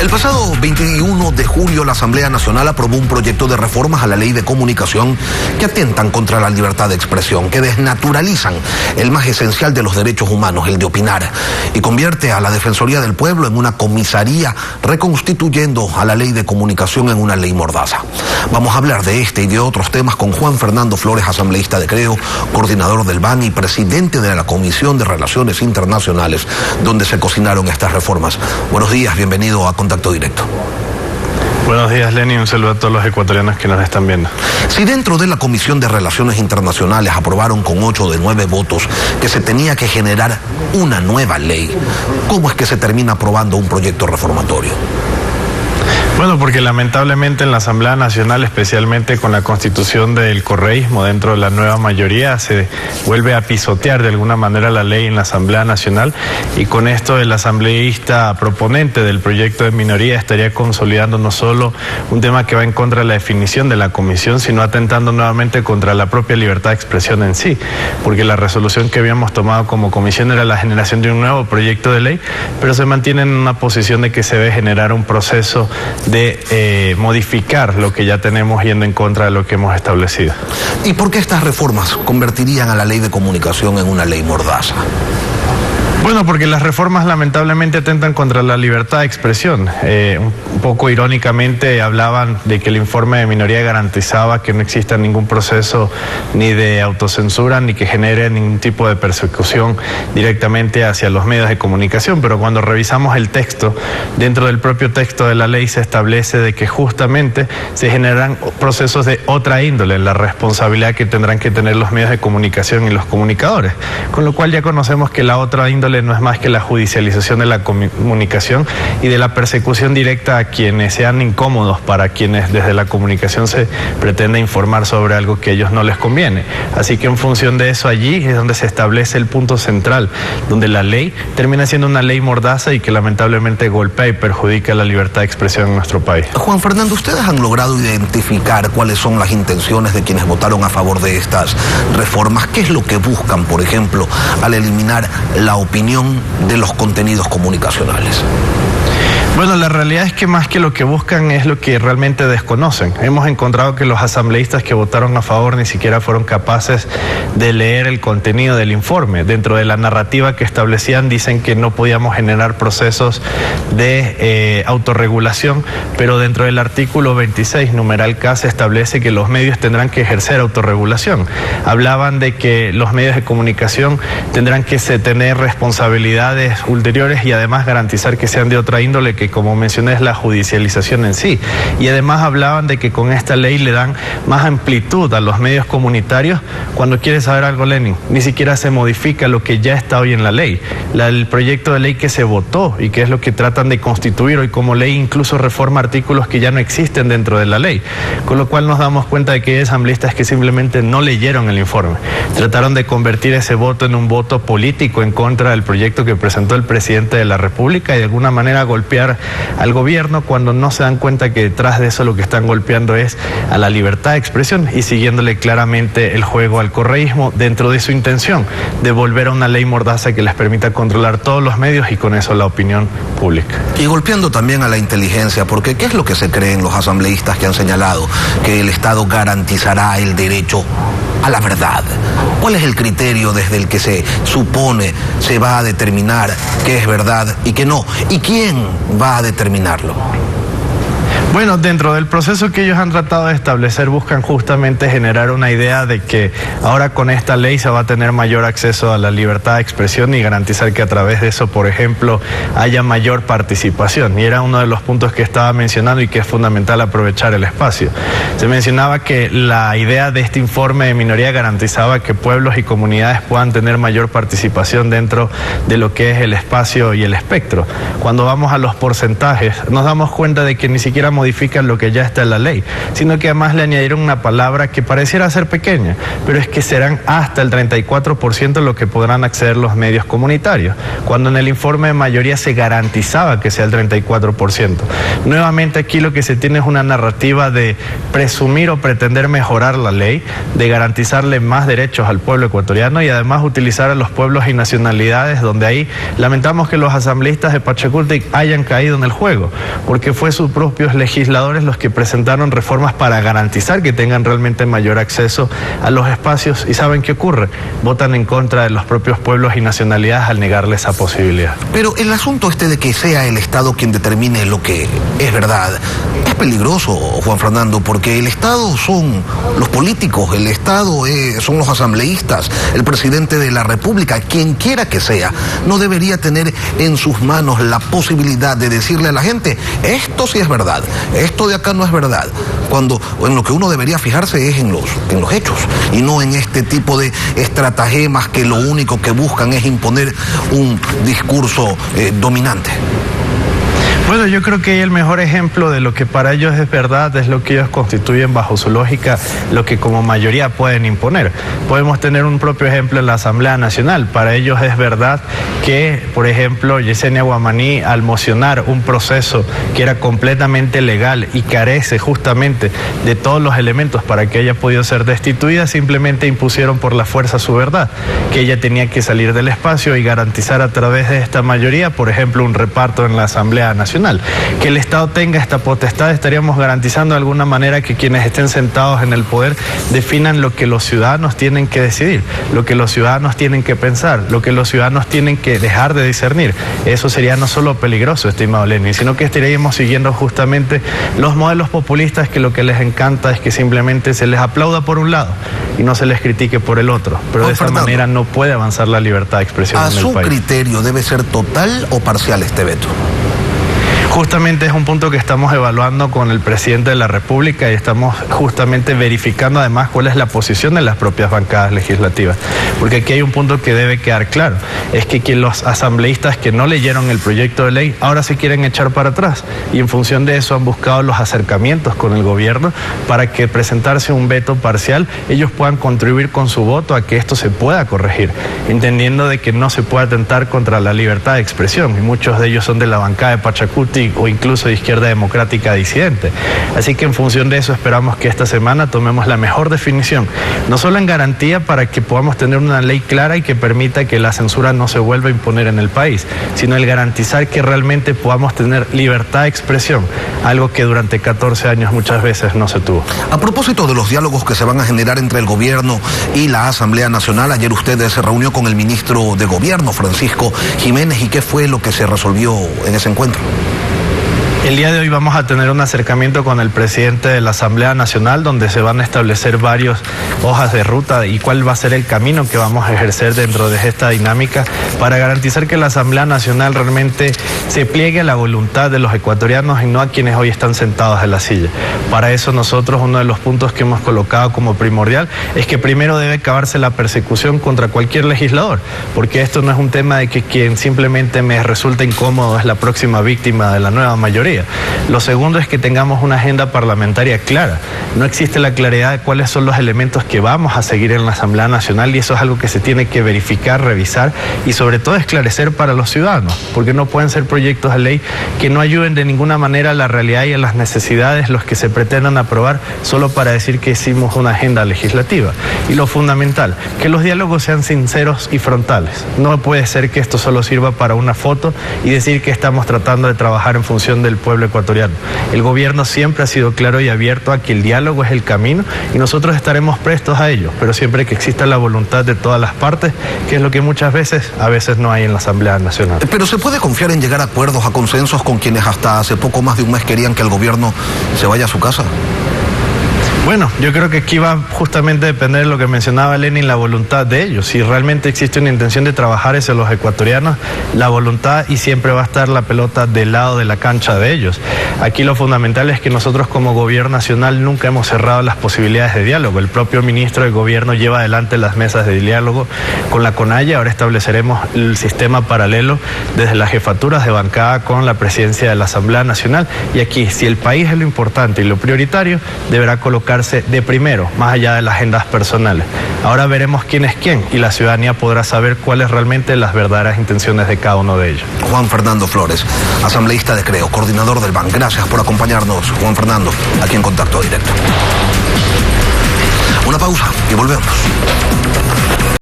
El pasado 21 de julio la Asamblea Nacional aprobó un proyecto de reformas a la Ley de Comunicación que atentan contra la libertad de expresión, que desnaturalizan el más esencial de los derechos humanos, el de opinar, y convierte a la Defensoría del Pueblo en una comisaría, reconstituyendo a la Ley de Comunicación en una ley mordaza. Vamos a hablar de este y de otros temas con Juan Fernando Flores, asambleísta de Creo, coordinador del BAN y presidente de la Comisión de Relaciones Internacionales, donde se cocinaron estas reformas. Buenos días, bienvenido a Contacto Directo. Buenos días, Lenny, un saludo a todos los ecuatorianos que nos están viendo. Si dentro de la Comisión de Relaciones Internacionales aprobaron con 8 de 9 votos que se tenía que generar una nueva ley, ¿cómo es que se termina aprobando un proyecto reformatorio? Bueno, porque lamentablemente en la Asamblea Nacional, especialmente con la constitución del correísmo dentro de la nueva mayoría, se vuelve a pisotear de alguna manera la ley en la Asamblea Nacional, y con esto el asambleísta proponente del proyecto de minoría estaría consolidando no solo un tema que va en contra de la definición de la comisión, sino atentando nuevamente contra la propia libertad de expresión en sí, porque la resolución que habíamos tomado como comisión era la generación de un nuevo proyecto de ley, pero se mantiene en una posición de que se debe generar un proceso de modificar lo que ya tenemos yendo en contra de lo que hemos establecido. ¿Y por qué estas reformas convertirían a la Ley de Comunicación en una ley mordaza? Bueno, porque las reformas lamentablemente atentan contra la libertad de expresión. Un poco irónicamente hablaban de que el informe de minoría garantizaba que no exista ningún proceso ni de autocensura ni que genere ningún tipo de persecución directamente hacia los medios de comunicación, pero cuando revisamos el texto, dentro del propio texto de la ley se establece de que justamente se generan procesos de otra índole, la responsabilidad que tendrán que tener los medios de comunicación y los comunicadores, con lo cual ya conocemos que la otra índole no es más que la judicialización de la comunicación y de la persecución directa a quienes sean incómodos para quienes desde la comunicación se pretende informar sobre algo que a ellos no les conviene. Así que en función de eso, allí es donde se establece el punto central, donde la ley termina siendo una ley mordaza y que lamentablemente golpea y perjudica la libertad de expresión en nuestro país. Juan Fernando, ¿ustedes han logrado identificar cuáles son las intenciones de quienes votaron a favor de estas reformas? ¿Qué es lo que buscan, por ejemplo, al eliminar la opinión de los contenidos comunicacionales? Bueno, la realidad es que más que lo que buscan es lo que realmente desconocen. Hemos encontrado que los asambleístas que votaron a favor ni siquiera fueron capaces de leer el contenido del informe. Dentro de la narrativa que establecían dicen que no podíamos generar procesos de autorregulación, pero dentro del artículo 26, numeral K, se establece que los medios tendrán que ejercer autorregulación. Hablaban de que los medios de comunicación tendrán que tener responsabilidades ulteriores y además garantizar que sean de otra índole, que como mencioné es la judicialización en sí, y además hablaban de que con esta ley le dan más amplitud a los medios comunitarios. Cuando quieres saber algo, Lenin, ni siquiera se modifica lo que ya está hoy en la ley. El proyecto de ley que se votó y que es lo que tratan de constituir hoy como ley incluso reforma artículos que ya no existen dentro de la ley, con lo cual nos damos cuenta de que hay asambleístas que simplemente no leyeron el informe, trataron de convertir ese voto en un voto político en contra del proyecto que presentó el presidente de la República y de alguna manera golpear al gobierno, cuando no se dan cuenta que detrás de eso lo que están golpeando es a la libertad de expresión y siguiéndole claramente el juego al correísmo dentro de su intención de volver a una ley mordaza que les permita controlar todos los medios y con eso la opinión pública. Y golpeando también a la inteligencia, porque ¿qué es lo que se creen los asambleístas que han señalado que el Estado garantizará el derecho a la verdad? ¿Cuál es el criterio desde el que se supone se va a determinar qué es verdad y qué no? ¿Y quién va a determinarlo? Bueno, dentro del proceso que ellos han tratado de establecer, buscan justamente generar una idea de que ahora con esta ley se va a tener mayor acceso a la libertad de expresión y garantizar que a través de eso, por ejemplo, haya mayor participación. Y era uno de los puntos que estaba mencionando y que es fundamental aprovechar el espacio. Se mencionaba que la idea de este informe de minoría garantizaba que pueblos y comunidades puedan tener mayor participación dentro de lo que es el espacio y el espectro. Cuando vamos a los porcentajes, nos damos cuenta de que ni siquiera modifican lo que ya está en la ley, sino que además le añadieron una palabra que pareciera ser pequeña, pero es que serán hasta el 34% lo que podrán acceder los medios comunitarios, cuando en el informe de mayoría se garantizaba que sea el 34%. Nuevamente aquí lo que se tiene es una narrativa de presumir o pretender mejorar la ley, de garantizarle más derechos al pueblo ecuatoriano y además utilizar a los pueblos y nacionalidades, donde ahí lamentamos que los asambleístas de Pachakutik hayan caído en el juego, porque fue sus propios legisladores los que presentaron reformas para garantizar que tengan realmente mayor acceso a los espacios. ¿Y saben qué ocurre? Votan en contra de los propios pueblos y nacionalidades al negarle esa posibilidad. Pero el asunto de que sea el Estado quien determine lo que es verdad es peligroso, Juan Fernando, porque el Estado son los políticos, el Estado son los asambleístas, el presidente de la República, quien quiera que sea, no debería tener en sus manos la posibilidad de decirle a la gente, esto sí es verdad, esto de acá no es verdad, cuando en lo que uno debería fijarse es en los hechos y no en este tipo de estratagemas que lo único que buscan es imponer un discurso dominante. Bueno, yo creo que el mejor ejemplo de lo que para ellos es verdad es lo que ellos constituyen bajo su lógica, lo que como mayoría pueden imponer. Podemos tener un propio ejemplo en la Asamblea Nacional. Para ellos es verdad que, por ejemplo, Yesenia Guamaní, al mocionar un proceso que era completamente legal y carece justamente de todos los elementos para que haya podido ser destituida, simplemente impusieron por la fuerza su verdad, que ella tenía que salir del espacio y garantizar a través de esta mayoría, por ejemplo, un reparto en la Asamblea Nacional. Que el Estado tenga esta potestad, estaríamos garantizando de alguna manera que quienes estén sentados en el poder definan lo que los ciudadanos tienen que decidir, lo que los ciudadanos tienen que pensar, lo que los ciudadanos tienen que dejar de discernir. Eso sería no solo peligroso, estimado Lenin, sino que estaríamos siguiendo justamente los modelos populistas que lo que les encanta es que simplemente se les aplauda por un lado y no se les critique por el otro. Pero de esa manera no puede avanzar la libertad de expresión en el país. ¿A su criterio debe ser total o parcial este veto? Justamente es un punto que estamos evaluando con el presidente de la República y estamos justamente verificando además cuál es la posición de las propias bancadas legislativas. Porque aquí hay un punto que debe quedar claro, es que los asambleístas que no leyeron el proyecto de ley ahora se quieren echar para atrás y en función de eso han buscado los acercamientos con el gobierno para que presentarse un veto parcial ellos puedan contribuir con su voto a que esto se pueda corregir, entendiendo de que no se puede atentar contra la libertad de expresión y muchos de ellos son de la bancada de Pachakutik o incluso de Izquierda Democrática disidente. Así que en función de eso esperamos que esta semana tomemos la mejor definición, no solo en garantía para que podamos tener una ley clara y que permita que la censura no se vuelva a imponer en el país, sino el garantizar que realmente podamos tener libertad de expresión, algo que durante 14 años muchas veces no se tuvo. A propósito de los diálogos que se van a generar entre el gobierno y la Asamblea Nacional, ayer usted se reunió con el ministro de Gobierno, Francisco Jiménez, ¿y qué fue lo que se resolvió en ese encuentro? El día de hoy vamos a tener un acercamiento con el presidente de la Asamblea Nacional donde se van a establecer varias hojas de ruta y cuál va a ser el camino que vamos a ejercer dentro de esta dinámica para garantizar que la Asamblea Nacional realmente se pliegue a la voluntad de los ecuatorianos y no a quienes hoy están sentados en la silla. Para eso nosotros uno de los puntos que hemos colocado como primordial es que primero debe acabarse la persecución contra cualquier legislador, porque esto no es un tema de que quien simplemente me resulta incómodo es la próxima víctima de la nueva mayoría. Lo segundo es que tengamos una agenda parlamentaria clara. No existe la claridad de cuáles son los elementos que vamos a seguir en la Asamblea Nacional y eso es algo que se tiene que verificar, revisar y sobre todo esclarecer para los ciudadanos, porque no pueden ser proyectos de ley que no ayuden de ninguna manera a la realidad y a las necesidades los que se pretendan aprobar solo para decir que hicimos una agenda legislativa. Y lo fundamental, que los diálogos sean sinceros y frontales. No puede ser que esto solo sirva para una foto y decir que estamos tratando de trabajar en función del pueblo ecuatoriano. El gobierno siempre ha sido claro y abierto a que el diálogo es el camino y nosotros estaremos prestos a ello, pero siempre que exista la voluntad de todas las partes, que es lo que muchas veces, a veces no hay en la Asamblea Nacional. Pero ¿se puede confiar en llegar a acuerdos, a consensos con quienes hasta hace poco más de un mes querían que el gobierno se vaya a su casa? Bueno, yo creo que aquí va justamente a depender de lo que mencionaba Lenin, la voluntad de ellos. Si realmente existe una intención de trabajar hacia los ecuatorianos, la voluntad, y siempre va a estar la pelota del lado de la cancha de ellos. Aquí lo fundamental es que nosotros como gobierno nacional nunca hemos cerrado las posibilidades de diálogo. El propio ministro de Gobierno lleva adelante las mesas de diálogo con la CONAIE. Ahora estableceremos el sistema paralelo desde las jefaturas de bancada con la presidencia de la Asamblea Nacional. Y aquí, si el país es lo importante y lo prioritario, deberá colocarse de primero, más allá de las agendas personales. Ahora veremos quién es quién y la ciudadanía podrá saber cuáles realmente las verdaderas intenciones de cada uno de ellos. Juan Fernando Flores, asambleísta de Creo, coordinador del BAN. Gracias por acompañarnos, Juan Fernando, aquí en Contacto Directo. Una pausa y volvemos.